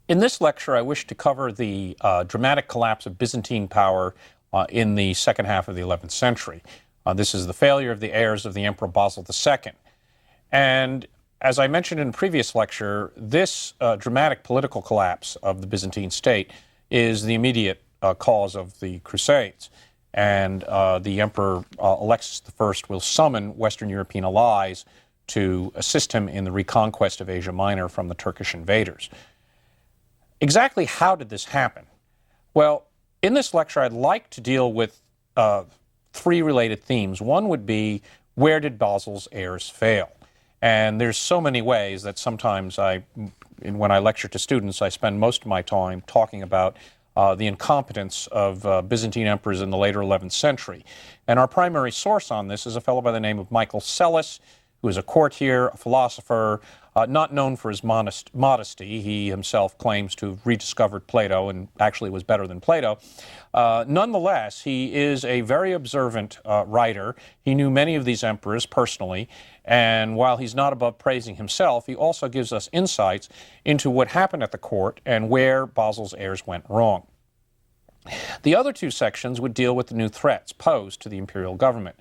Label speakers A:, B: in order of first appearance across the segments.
A: In this lecture, I wish to cover the dramatic collapse of Byzantine power in the second half of the 11th century. This is the failure of the heirs of the Emperor Basil II. And as I mentioned in a previous lecture, this dramatic political collapse of the Byzantine state is the immediate cause of the Crusades. And the Emperor Alexis I will summon Western European allies to assist him in the reconquest of Asia Minor from the Turkish invaders. Exactly how did this happen? Well, in this lecture, I'd like to deal with three related themes. One would be, where did Basil's heirs fail? And there's so many ways that sometimes when I lecture to students, I spend most of my time talking about the incompetence of Byzantine emperors in the later 11th century. And our primary source on this is a fellow by the name of Michael Psellus, who is a courtier, a philosopher, not known for his modesty. He himself claims to have rediscovered Plato and actually was better than Plato. Nonetheless, he is a very observant writer. He knew many of these emperors personally, and while he's not above praising himself, he also gives us insights into what happened at the court and where Basil's heirs went wrong. The other two sections would deal with the new threats posed to the imperial government.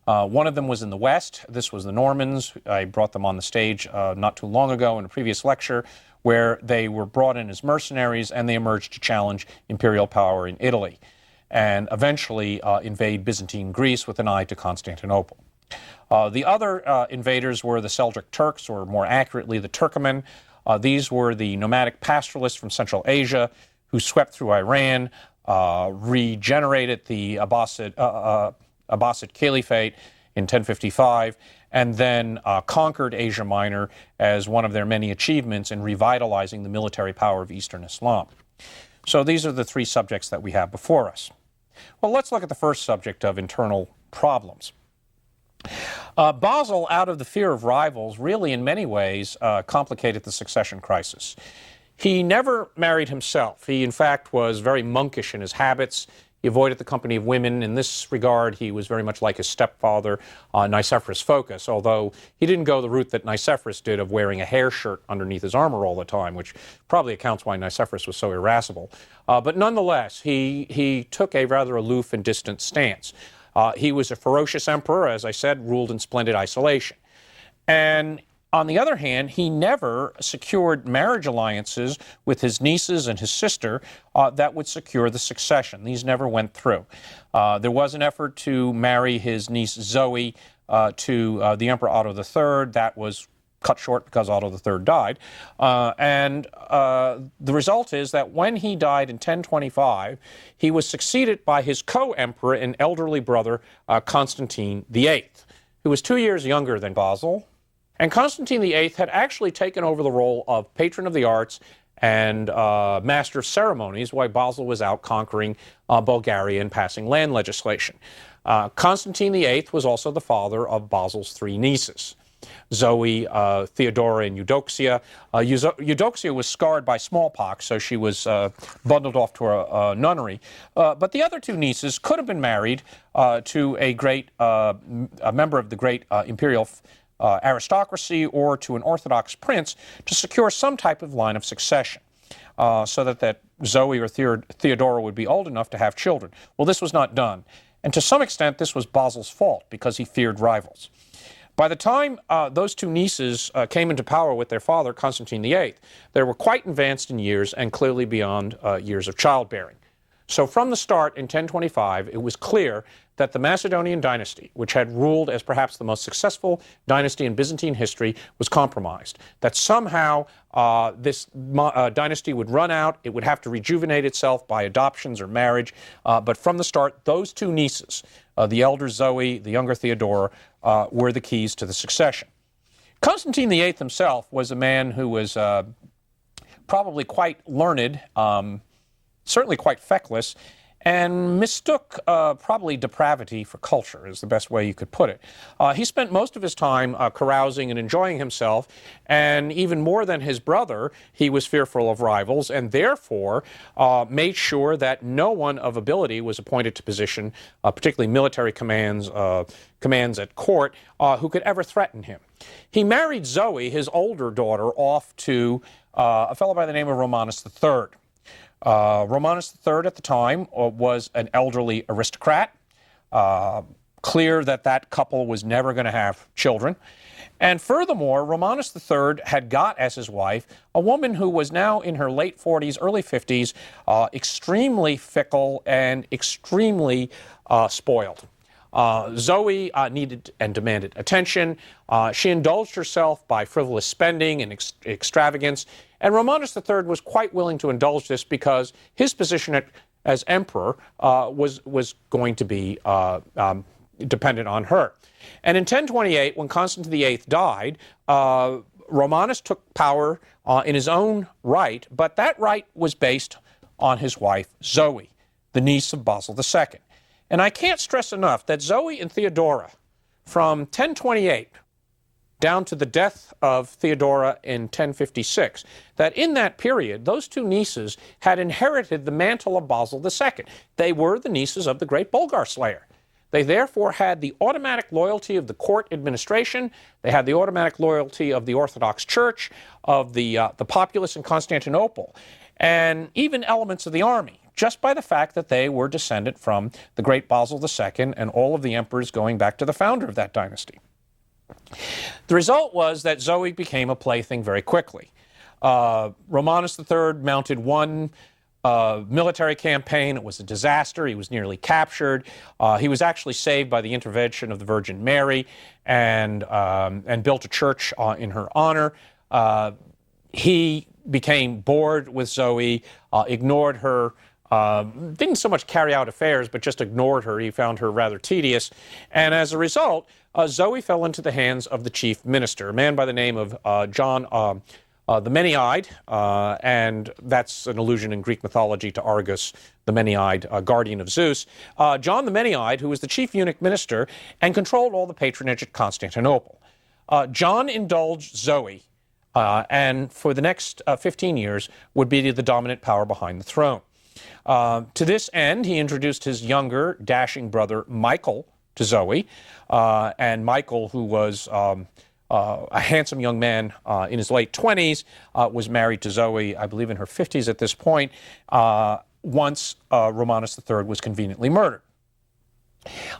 A: One of them was in the West. This was the Normans. I brought them on the stage not too long ago in a previous lecture, where they were brought in as mercenaries and they emerged to challenge imperial power in Italy and eventually invade Byzantine Greece with an eye to Constantinople. The other invaders were the Seljuk Turks, or more accurately, the Turkomen. These were the nomadic pastoralists from Central Asia who swept through Iran, regenerated the Abbasid Caliphate in 1055, and then conquered Asia Minor as one of their many achievements in revitalizing the military power of Eastern Islam. So these are the three subjects that we have before us. Well, let's look at the first subject of internal problems. Basil, out of the fear of rivals, really in many ways complicated the succession crisis. He never married himself. He, in fact, was very monkish in his habits. He avoided the company of women. In this regard, he was very much like his stepfather, Nicephorus Phocas, although he didn't go the route that Nicephorus did of wearing a hair shirt underneath his armor all the time, which probably accounts why Nicephorus was so irascible. But nonetheless, he took a rather aloof and distant stance. He was a ferocious emperor, as I said, ruled in splendid isolation. And on the other hand, he never secured marriage alliances with his nieces and his sister that would secure the succession. These never went through. There was an effort to marry his niece Zoe to the Emperor Otto III. That was cut short because Otto III died. The result is that when he died in 1025, he was succeeded by his co-emperor and elderly brother, Constantine VIII, who was 2 years younger than Basil. And Constantine VIII had actually taken over the role of patron of the arts and master of ceremonies while Basil was out conquering Bulgaria and passing land legislation. Constantine VIII was also the father of Basil's three nieces, Zoe, Theodora, and Eudoxia. Eudoxia was scarred by smallpox, so she was bundled off to a nunnery. But the other two nieces could have been married to a member of the great imperial aristocracy or to an Orthodox prince to secure some type of line of succession so that Zoe or Theodora would be old enough to have children. Well, this was not done. And to some extent, this was Basil's fault because he feared rivals. By the time those two nieces came into power with their father, Constantine VIII, they were quite advanced in years and clearly beyond years of childbearing. So from the start in 1025, it was clear that the Macedonian dynasty, which had ruled as perhaps the most successful dynasty in Byzantine history, was compromised. That somehow this dynasty would run out, it would have to rejuvenate itself by adoptions or marriage. But from the start, those two nieces, the elder Zoe, the younger Theodora, were the keys to the succession. Constantine VIII himself was a man who was probably quite learned, certainly quite feckless, and mistook probably depravity for culture is the best way you could put it. He spent most of his time carousing and enjoying himself, and even more than his brother, he was fearful of rivals, and therefore made sure that no one of ability was appointed to position, particularly military commands at court, who could ever threaten him. he married Zoe, his older daughter, off to a fellow by the name of Romanus III. Romanus III at the time was an elderly aristocrat. Clear that that couple was never going to have children. And furthermore, Romanus III had got as his wife a woman who was now in her late 40s, early 50s, extremely fickle and extremely spoiled. Zoe needed and demanded attention. She indulged herself by frivolous spending and extravagance. And Romanus III was quite willing to indulge this because his position as emperor was going to be dependent on her. And in 1028, when Constantine VIII died, Romanus took power in his own right, but that right was based on his wife Zoe, the niece of Basil II. And I can't stress enough that Zoe and Theodora, from 1028 down to the death of Theodora in 1056, that in that period, those two nieces had inherited the mantle of Basil II. They were the nieces of the great Bulgar slayer. They therefore had the automatic loyalty of the court administration. They had the automatic loyalty of the Orthodox Church, of the populace in Constantinople, and even elements of the army, just by the fact that they were descendant from the great Basil II and all of the emperors going back to the founder of that dynasty. The result was that Zoe became a plaything very quickly. Romanus III mounted one military campaign. It was a disaster. He was nearly captured. He was actually saved by the intervention of the Virgin Mary and built a church in her honor. He became bored with Zoe, ignored her, didn't so much carry out affairs, but just ignored her. He found her rather tedious. And as a result, Zoe fell into the hands of the chief minister, a man by the name of John the Many-Eyed, and that's an allusion in Greek mythology to Argus, the Many-Eyed, guardian of Zeus. John the Many-Eyed, who was the chief eunuch minister and controlled all the patronage at Constantinople. John indulged Zoe, and for the next 15 years would be the dominant power behind the throne. To this end, he introduced his younger, dashing brother, Michael, to Zoe, and Michael, who was a handsome young man in his late 20s, was married to Zoe, I believe in her 50s at this point, once Romanus III was conveniently murdered.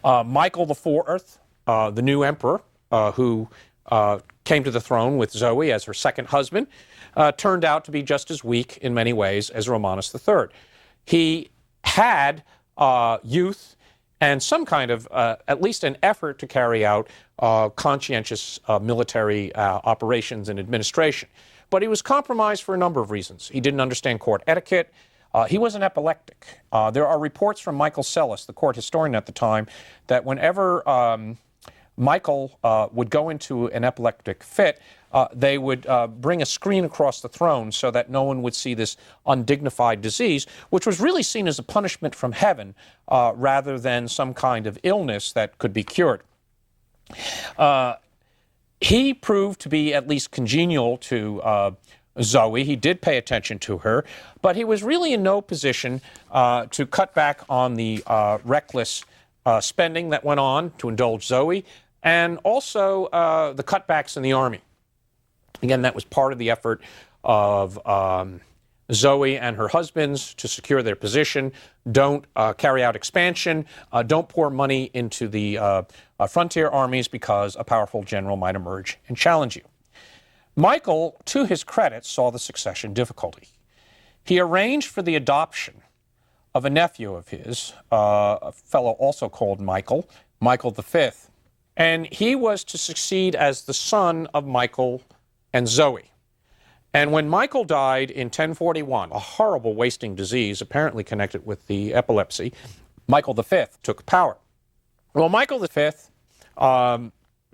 A: Michael IV, the new emperor, who came to the throne with Zoe as her second husband, turned out to be just as weak in many ways as Romanus III. He had youth and some kind of, at least an effort to carry out conscientious military operations and administration. But he was compromised for a number of reasons. He didn't understand court etiquette. He was an epileptic. There are reports from Michael Sellis, the court historian at the time, that whenever Michael would go into an epileptic fit, they would bring a screen across the throne so that no one would see this undignified disease, which was really seen as a punishment from heaven rather than some kind of illness that could be cured. He proved to be at least congenial to Zoe. He did pay attention to her, but he was really in no position to cut back on the reckless spending that went on to indulge Zoe, and also the cutbacks in the army. Again, that was part of the effort of Zoe and her husbands to secure their position. Don't carry out expansion. Don't pour money into the frontier armies because a powerful general might emerge and challenge you. Michael, to his credit, saw the succession difficulty. He arranged for the adoption of a nephew of his, a fellow also called Michael, Michael V, and he was to succeed as the son of Michael and Zoe. And when Michael died in 1041, a horrible wasting disease apparently connected with the epilepsy, Michael V took power. Well, Michael V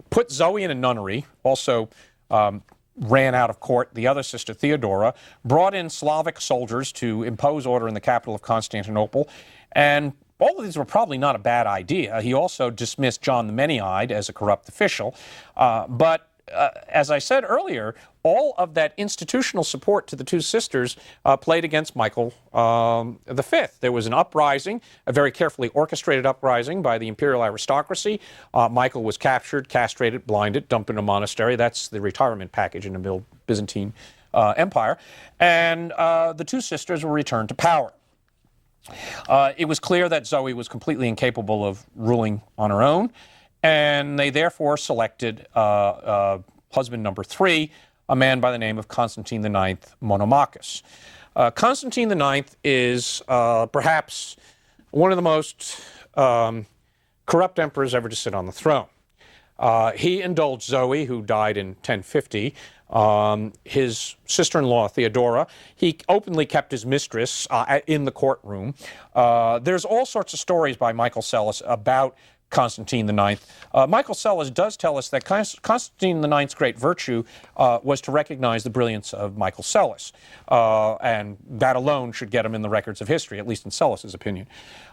A: put Zoe in a nunnery, also ran out of court the other sister, Theodora, brought in Slavic soldiers to impose order in the capital of Constantinople, and all of these were probably not a bad idea. He also dismissed John the Many-Eyed as a corrupt official, but as I said earlier, all of that institutional support to the two sisters played against Michael V. There was an uprising, a very carefully orchestrated uprising by the imperial aristocracy. Michael was captured, castrated, blinded, dumped in a monastery. That's the retirement package in the Byzantine Empire. And the two sisters were returned to power. It was clear that Zoe was completely incapable of ruling on her own, and they therefore selected husband number 3, a man by the name of Constantine IX Monomachus. Constantine IX is perhaps one of the most corrupt emperors ever to sit on the throne. He indulged Zoe, who died in 1050, his sister-in-law Theodora. He openly kept his mistress in the courtroom. There's all sorts of stories by Michael Psellus about Constantine IX. Michael Psellus does tell us that Constantine IX's great virtue was to recognize the brilliance of Michael Psellus, and that alone should get him in the records of history, at least in Psellus's opinion.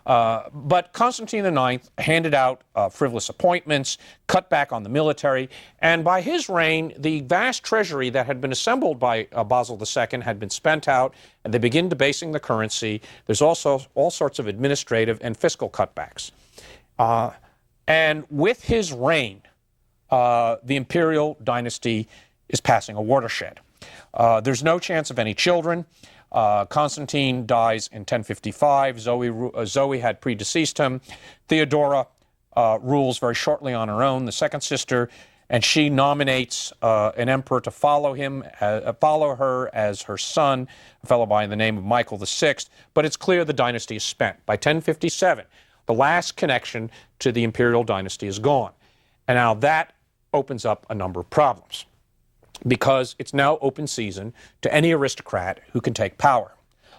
A: But Constantine IX handed out frivolous appointments, cut back on the military, and by his reign, the vast treasury that had been assembled by Basil II had been spent out, and they begin debasing the currency. There's also all sorts of administrative and fiscal cutbacks. And with his reign, the imperial dynasty is passing a watershed. There's no chance of any children. Constantine dies in 1055. Zoe had predeceased him. Theodora rules very shortly on her own, the second sister, and she nominates an emperor to follow her as her son, a fellow by the name of Michael VI. But it's clear the dynasty is spent. By 1057, the last connection to the imperial dynasty is gone. And now that opens up a number of problems, because it's now open season to any aristocrat who can take power.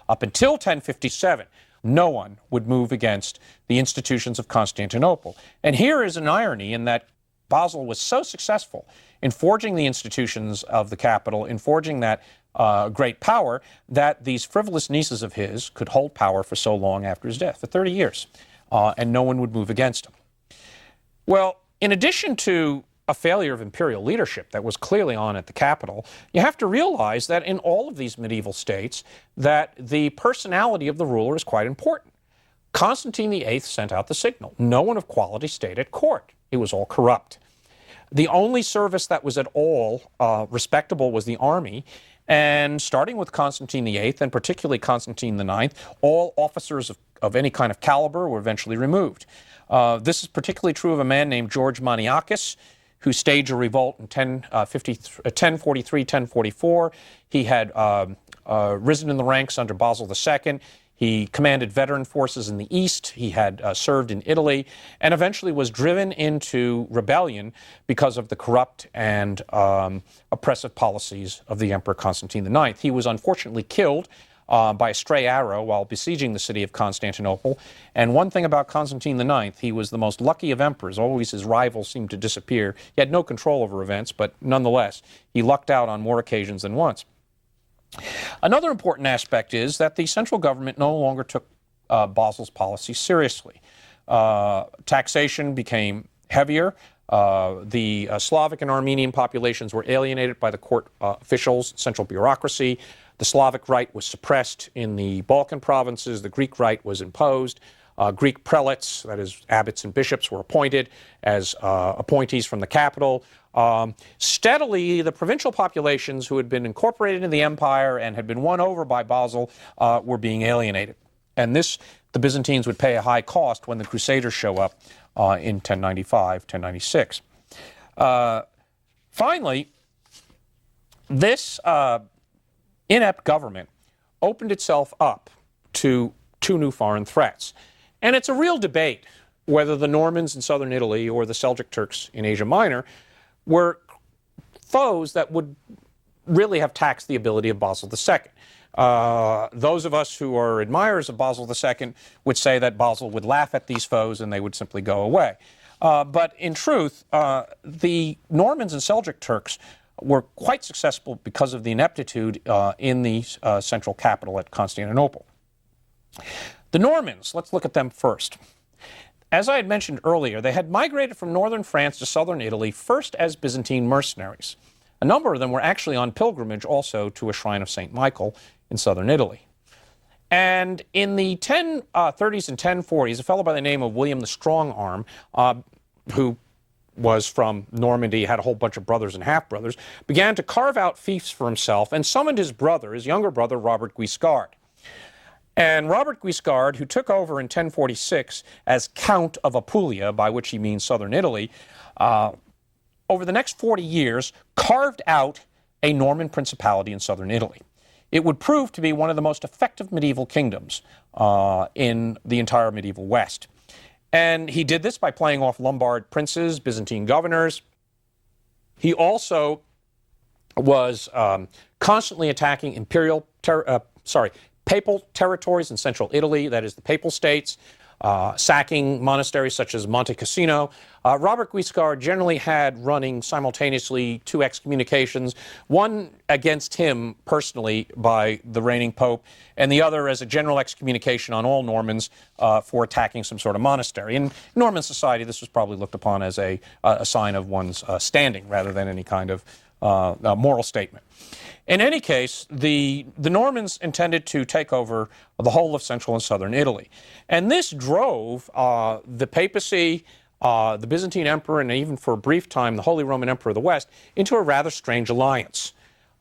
A: Up until 1057, no one would move against the institutions of Constantinople. And here is an irony in that Basil was so successful in forging the institutions of the capital, in forging that great power, that these frivolous nieces of his could hold power for so long after his death, for 30 years. And no one would move against him. Well, in addition to a failure of imperial leadership that was clearly on at the capital, you have to realize that in all of these medieval states, that the personality of the ruler is quite important. Constantine VIII sent out the signal. No one of quality stayed at court. It was all corrupt. The only service that was at all respectable was the army. And starting with Constantine VIII, and particularly Constantine IX, all officers of any kind of caliber were eventually removed. This is particularly true of a man named George Maniakis, who staged a revolt in 1043, 1044. He had risen in the ranks under Basil II. He commanded veteran forces in the East. He had served in Italy, and eventually was driven into rebellion because of the corrupt and oppressive policies of the Emperor Constantine IX. He was unfortunately killed by a stray arrow while besieging the city of Constantinople. And one thing about Constantine IX, he was the most lucky of emperors. Always his rivals seemed to disappear. He had no control over events, but nonetheless, he lucked out on more occasions than once. Another important aspect is that the central government no longer took Basil's policy seriously. Taxation became heavier. The Slavic and Armenian populations were alienated by the court officials, central bureaucracy. The Slavic Rite was suppressed in the Balkan provinces. The Greek Rite was imposed. Greek prelates, that is, abbots and bishops, were appointed as appointees from the capital. Steadily, the provincial populations who had been incorporated into the empire and had been won over by Basil were being alienated. And this, the Byzantines would pay a high cost when the Crusaders show up in 1095, 1096. Finally, this inept government opened itself up to two new foreign threats. And it's a real debate whether the Normans in southern Italy or the Seljuk Turks in Asia Minor were foes that would really have taxed the ability of Basil II. Those of us who are admirers of Basil II would say that Basil would laugh at these foes and they would simply go away. But in truth, the Normans and Seljuk Turks were quite successful because of the ineptitude in the central capital at Constantinople. The Normans, let's look at them first. as I had mentioned earlier, they had migrated from northern France to southern Italy, first as Byzantine mercenaries. A number of them were actually on pilgrimage also to a shrine of St. Michael in southern Italy. And in the 1030s and 1040s, a fellow by the name of William the Strong-Arm, who was from Normandy, had a whole bunch of brothers and half-brothers, began to carve out fiefs for himself and summoned his brother, his younger brother, Robert Guiscard. And Robert Guiscard, who took over in 1046 as Count of Apulia, by which he means southern Italy, over the next 40 years, carved out a Norman principality in southern Italy. It would prove to be one of the most effective medieval kingdoms in the entire medieval West. And he did this by playing off Lombard princes, Byzantine governors. He also was constantly attacking papal territories in central Italy, that is the Papal States, sacking monasteries such as Monte Cassino. Robert Guiscard generally had running simultaneously 2 excommunications, one against him personally by the reigning pope, and the other as a general excommunication on all Normans for attacking some sort of monastery. In Norman society, this was probably looked upon as a sign of one's standing rather than any kind of moral statement. In any case, the Normans intended to take over the whole of central and southern Italy. And this drove the papacy, the Byzantine emperor, and even for a brief time the Holy Roman Emperor of the West, into a rather strange alliance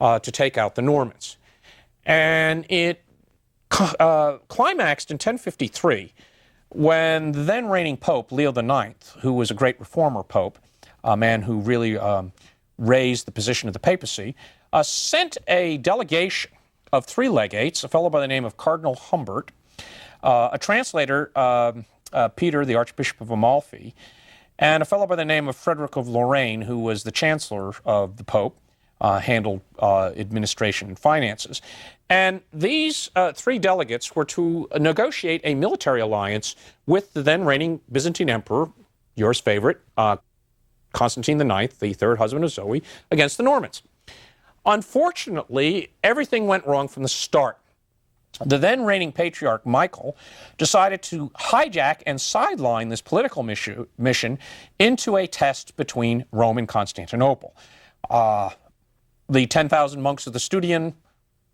A: to take out the Normans. And it climaxed in 1053 when the then reigning Pope, Leo IX, who was a great reformer pope, a man who really raised the position of the papacy, sent a delegation of 3 legates, a fellow by the name of Cardinal Humbert, a translator, Peter, the Archbishop of Amalfi, and a fellow by the name of Frederick of Lorraine, who was the chancellor of the Pope, handled administration and finances. And these 3 delegates were to negotiate a military alliance with the then reigning Byzantine emperor, yours favorite, Constantine IX, the 3rd husband of Zoe, against the Normans. Unfortunately, everything went wrong from the start. The then reigning patriarch Michael decided to hijack and sideline this political mission into a test between Rome and Constantinople. The 10,000 monks of the Studian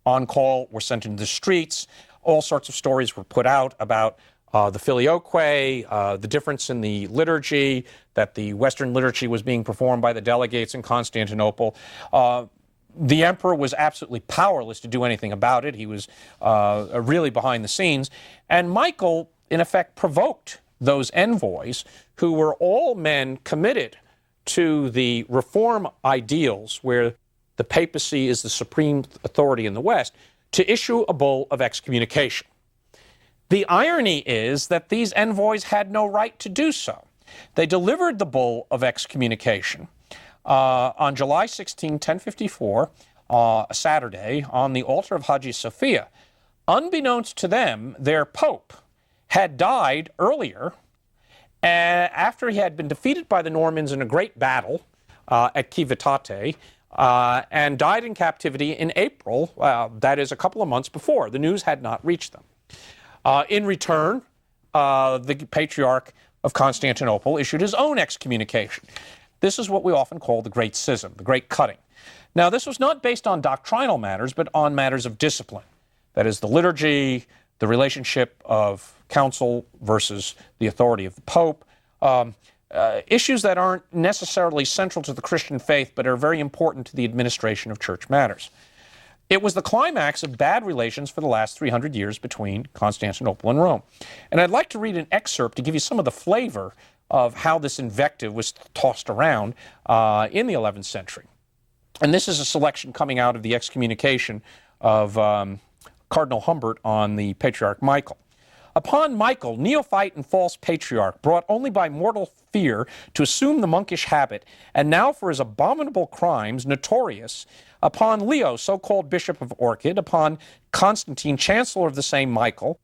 A: on call were sent into the streets. All sorts of stories were put out about the filioque, the difference in the liturgy, that the Western liturgy was being performed by the delegates in Constantinople. The emperor was absolutely powerless to do anything about it. He was really behind the scenes. And Michael, in effect, provoked those envoys, who were all men committed to the reform ideals where the papacy is the supreme authority in the West, to issue a bull of excommunication. The irony is that these envoys had no right to do so. They delivered the bull of excommunication on July 16, 1054, a Saturday, on the altar of Hagia Sophia. Unbeknownst to them, their pope had died earlier after he had been defeated by the Normans in a great battle at Civitate, and died in captivity in April, that is a couple of months before. The news had not reached them. In return, the Patriarch of Constantinople issued his own excommunication. This is what we often call the Great Schism, the Great Cutting. Now, this was not based on doctrinal matters, but on matters of discipline. That is, the liturgy, the relationship of council versus the authority of the Pope, issues that aren't necessarily central to the Christian faith, but are very important to the administration of church matters. It was the climax of bad relations for the last 300 years between Constantinople and Rome. And I'd like to read an excerpt to give you some of the flavor of how this invective was tossed around in the 11th century. And this is a selection coming out of the excommunication of Cardinal Humbert on the Patriarch Michael. Upon Michael, neophyte and false patriarch, brought only by mortal fear to assume the monkish habit, and now for his abominable crimes notorious, upon Leo, so-called Bishop of Orchid, upon Constantine, Chancellor of the same Michael,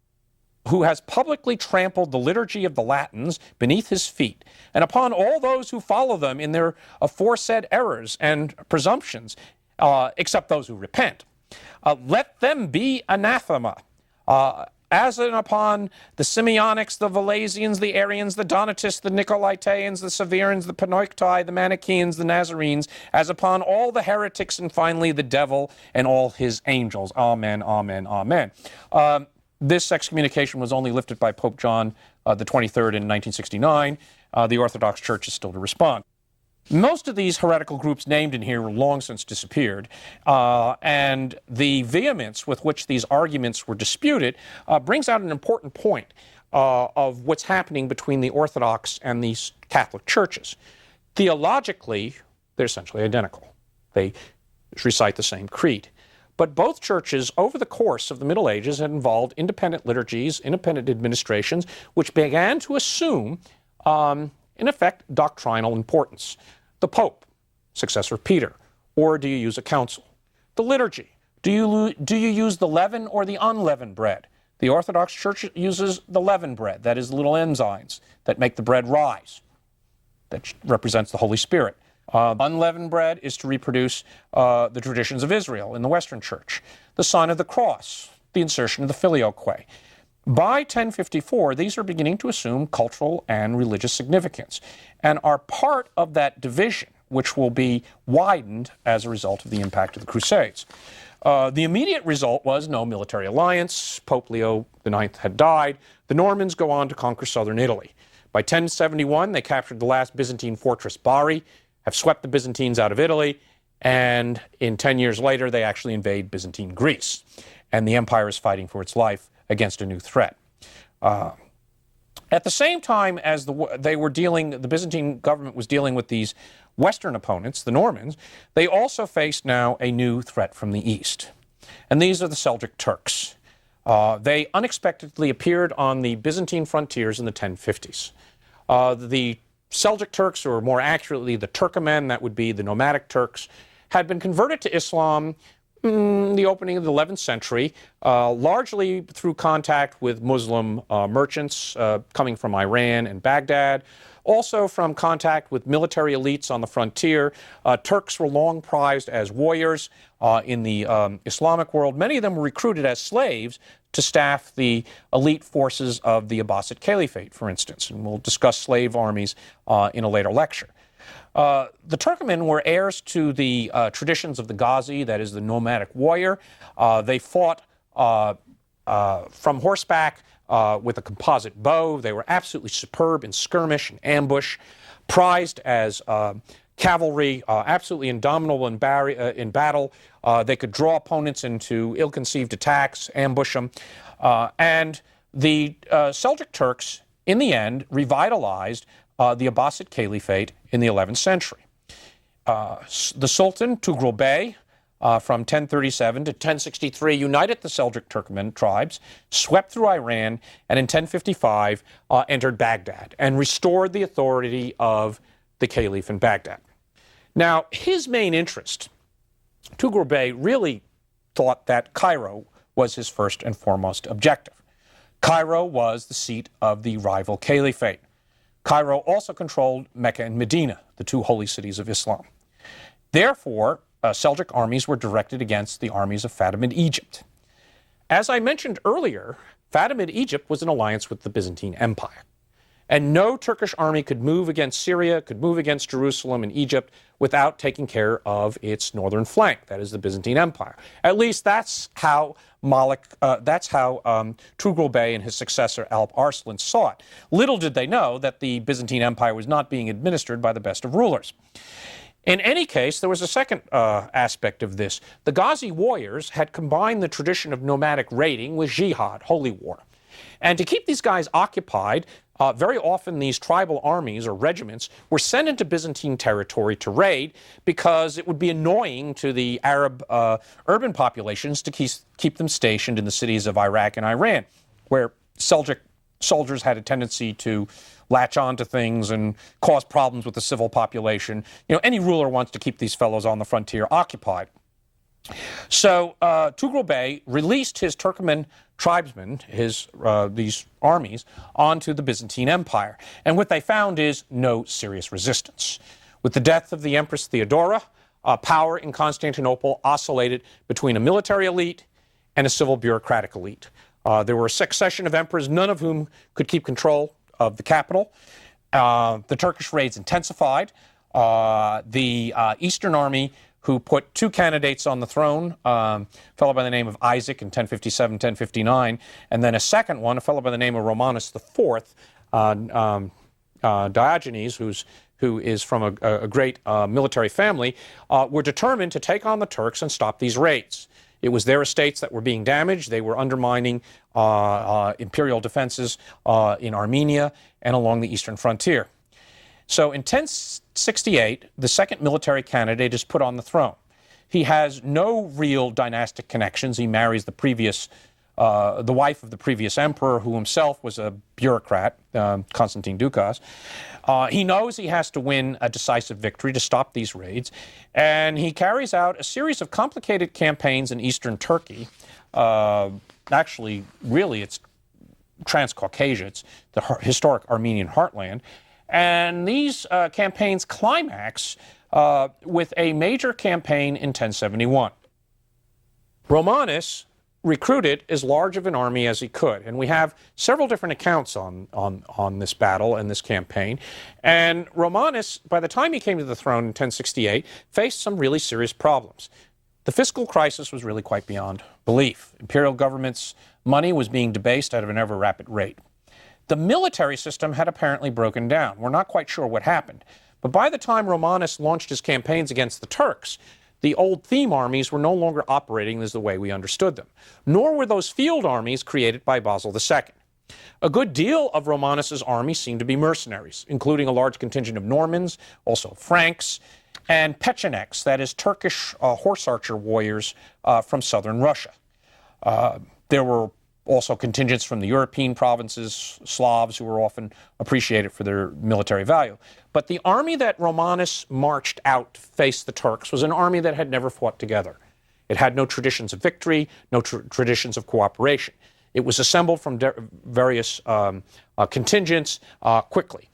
A: who has publicly trampled the liturgy of the Latins beneath his feet, and upon all those who follow them in their aforesaid errors and presumptions, except those who repent. Let them be anathema. as in upon the Simeonics, the Valesians, the Arians, the Donatists, the Nicolaitans, the Severans, the Panoictai, the Manichaeans, the Nazarenes, as upon all the heretics, and finally the devil and all his angels. Amen, amen, amen. This excommunication was only lifted by Pope John the 23rd in 1969. The Orthodox Church is still to respond. Most of these heretical groups named in here were long since disappeared, and the vehemence with which these arguments were disputed brings out an important point of what's happening between the Orthodox and these Catholic churches. Theologically, they're essentially identical. They recite the same creed. But both churches, over the course of the Middle Ages, had involved independent liturgies, independent administrations, which began to assume, in effect, doctrinal importance. The Pope, successor of Peter, or do you use a council? The liturgy, do you use the leaven or the unleavened bread? The Orthodox Church uses the leavened bread, that is, the little enzymes that make the bread rise, that represents the Holy Spirit. Unleavened bread is to reproduce the traditions of Israel in the Western Church. The sign of the cross, the insertion of the filioque. By 1054, these are beginning to assume cultural and religious significance and are part of that division, which will be widened as a result of the impact of the Crusades. The immediate result was no military alliance. Pope Leo IX had died. The Normans go on to conquer southern Italy. By 1071, they captured the last Byzantine fortress, Bari, have swept the Byzantines out of Italy, and in 10 years later, they actually invade Byzantine Greece. And the empire is fighting for its life against a new threat. At the same time as the Byzantine government was dealing with these Western opponents, the Normans, they also faced now a new threat from the East. And these are the Seljuk Turks. They unexpectedly appeared on the Byzantine frontiers in the 1050s. The Seljuk Turks, or more accurately the Turkomen, that would be the nomadic Turks, had been converted to Islam the opening of the 11th century, largely through contact with Muslim merchants coming from Iran and Baghdad, also from contact with military elites on the frontier. Turks were long prized as warriors in the Islamic world. Many of them were recruited as slaves to staff the elite forces of the Abbasid Caliphate, for instance, and we'll discuss slave armies in a later lecture. The Turkomen were heirs to the traditions of the Ghazi, that is the nomadic warrior. They fought from horseback with a composite bow. They were absolutely superb in skirmish and ambush, prized as cavalry, absolutely indomitable in battle. They could draw opponents into ill-conceived attacks, ambush them. And the Seljuk Turks, in the end, revitalized the Abbasid Caliphate in the 11th century. The Sultan, Tughril Bey, from 1037 to 1063, united the Seljuk Turkmen tribes, swept through Iran, and in 1055 entered Baghdad and restored the authority of the Caliph in Baghdad. Now, his main interest, Tughril Bey really thought that Cairo was his first and foremost objective. Cairo was the seat of the rival caliphate. Cairo also controlled Mecca and Medina, the two holy cities of Islam. Therefore, Seljuk armies were directed against the armies of Fatimid Egypt. As I mentioned earlier, Fatimid Egypt was in alliance with the Byzantine Empire. And no Turkish army could move against Syria, could move against Jerusalem and Egypt without taking care of its northern flank, that is the Byzantine Empire. At least that's how Tughril Bey and his successor Alp Arslan saw it. Little did they know that the Byzantine Empire was not being administered by the best of rulers. In any case, there was a second aspect of this. The Ghazi warriors had combined the tradition of nomadic raiding with jihad, holy war. And to keep these guys occupied, very often these tribal armies or regiments were sent into Byzantine territory to raid because it would be annoying to the Arab urban populations to keep them stationed in the cities of Iraq and Iran, where Seljuk soldiers had a tendency to latch on to things and cause problems with the civil population. You know, any ruler wants to keep these fellows on the frontier occupied. So Tughril Bey released his Turkomen tribesmen, these armies, onto the Byzantine Empire. And what they found is no serious resistance. With the death of the Empress Theodora, power in Constantinople oscillated between a military elite and a civil bureaucratic elite. There were a succession of emperors, none of whom could keep control of the capital. The Turkish raids intensified. The Eastern Army, who put two candidates on the throne, a fellow by the name of Isaac in 1057, 1059, and then a second one, a fellow by the name of Romanus IV, Diogenes, who is from a great military family, were determined to take on the Turks and stop these raids. It was their estates that were being damaged. They were undermining imperial defenses in Armenia and along the eastern frontier. So in 1068, the second military candidate is put on the throne. He has no real dynastic connections. He marries the wife of the previous emperor, who himself was a bureaucrat, Constantine Dukas. He knows he has to win a decisive victory to stop these raids, and he carries out a series of complicated campaigns in eastern Turkey. Actually, really, it's Transcaucasia. It's the historic Armenian heartland. And these campaigns climax with a major campaign in 1071. Romanus recruited as large of an army as he could, and we have several different accounts on this battle and this campaign. And Romanus, by the time he came to the throne in 1068, faced some really serious problems. The fiscal crisis was really quite beyond belief. Imperial government's money was being debased at an ever-rapid rate. The military system had apparently broken down. We're not quite sure what happened. But by the time Romanus launched his campaigns against the Turks, the old theme armies were no longer operating as the way we understood them, nor were those field armies created by Basil II. A good deal of Romanus's army seemed to be mercenaries, including a large contingent of Normans, also Franks, and Pechenegs, that is, Turkish horse archer warriors from southern Russia. There were also contingents from the European provinces, Slavs, who were often appreciated for their military value. But the army that Romanus marched out to face the Turks was an army that had never fought together. It had no traditions of victory, no traditions of cooperation. It was assembled from various contingents quickly.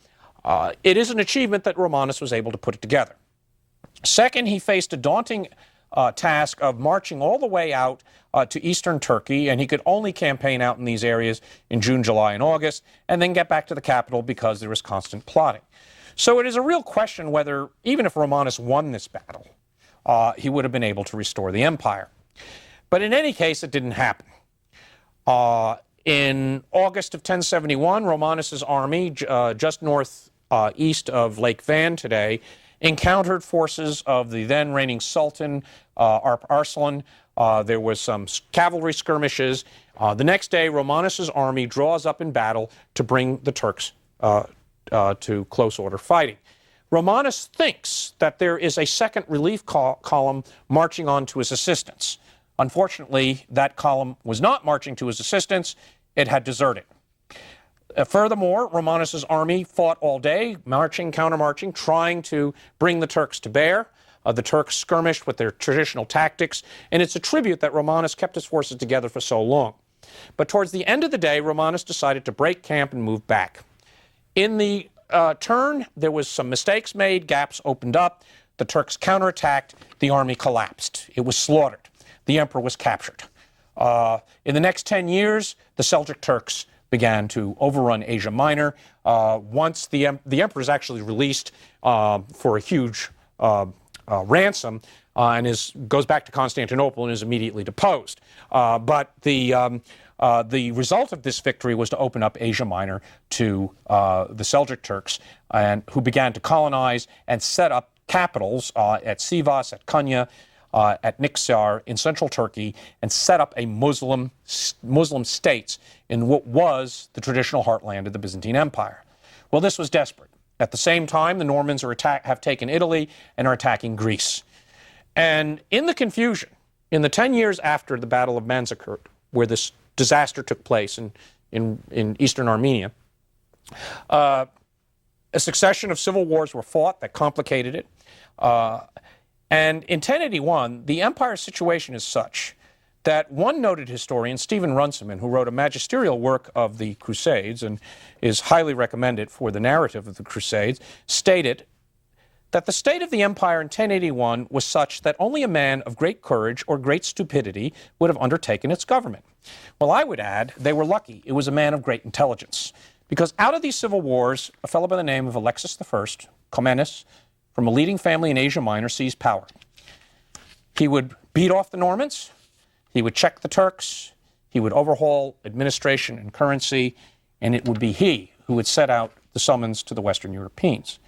A: It is an achievement that Romanus was able to put it together. Second, he faced a daunting task of marching all the way out to eastern Turkey, and he could only campaign out in these areas in June, July, and August, and then get back to the capital because there was constant plotting. So it is a real question whether, even if Romanus won this battle, he would have been able to restore the empire. But in any case, it didn't happen. In August of 1071, Romanus's army, just northeast of Lake Van today, encountered forces of the then reigning Sultan, Arslan. There was some cavalry skirmishes. The next day, Romanus's army draws up in battle to bring the Turks to close order fighting. Romanus thinks that there is a second relief column marching on to his assistance. Unfortunately, that column was not marching to his assistance. It had deserted. Furthermore, Romanus's army fought all day, marching, countermarching, trying to bring the Turks to bear. The Turks skirmished with their traditional tactics, and it's a tribute that Romanus kept his forces together for so long. But towards the end of the day, Romanus decided to break camp and move back. In the turn, there was some mistakes made, gaps opened up, the Turks counterattacked, the army collapsed. It was slaughtered. The emperor was captured. In the next 10 years, the Seljuk Turks began to overrun Asia Minor. Once the emperor is actually released for a huge ransom and goes back to Constantinople and is immediately deposed. But the result of this victory was to open up Asia Minor to the Seljuk Turks, and who began to colonize and set up capitals at Sivas, at Konya, at Niksar in central Turkey, and set up a Muslim states in what was the traditional heartland of the Byzantine Empire. Well, this was desperate. At the same time, the Normans have taken Italy and are attacking Greece. And in the confusion, in the 10 years after the Battle of Manzikert, where this disaster took place in eastern Armenia, a succession of civil wars were fought that complicated it. And in 1081, the empire's situation is such that one noted historian, Stephen Runciman, who wrote a magisterial work of the Crusades and is highly recommended for the narrative of the Crusades, stated that the state of the empire in 1081 was such that only a man of great courage or great stupidity would have undertaken its government. Well, I would add they were lucky. It was a man of great intelligence. Because out of these civil wars, a fellow by the name of Alexis I, Comnenus, from a leading family in Asia Minor, seized power. He would beat off the Normans. He would check the Turks. He would overhaul administration and currency. And it would be he who would set out the summons to the Western Europeans.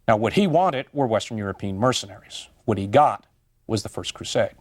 A: Now, what he wanted were Western European mercenaries. What he got was the First Crusade.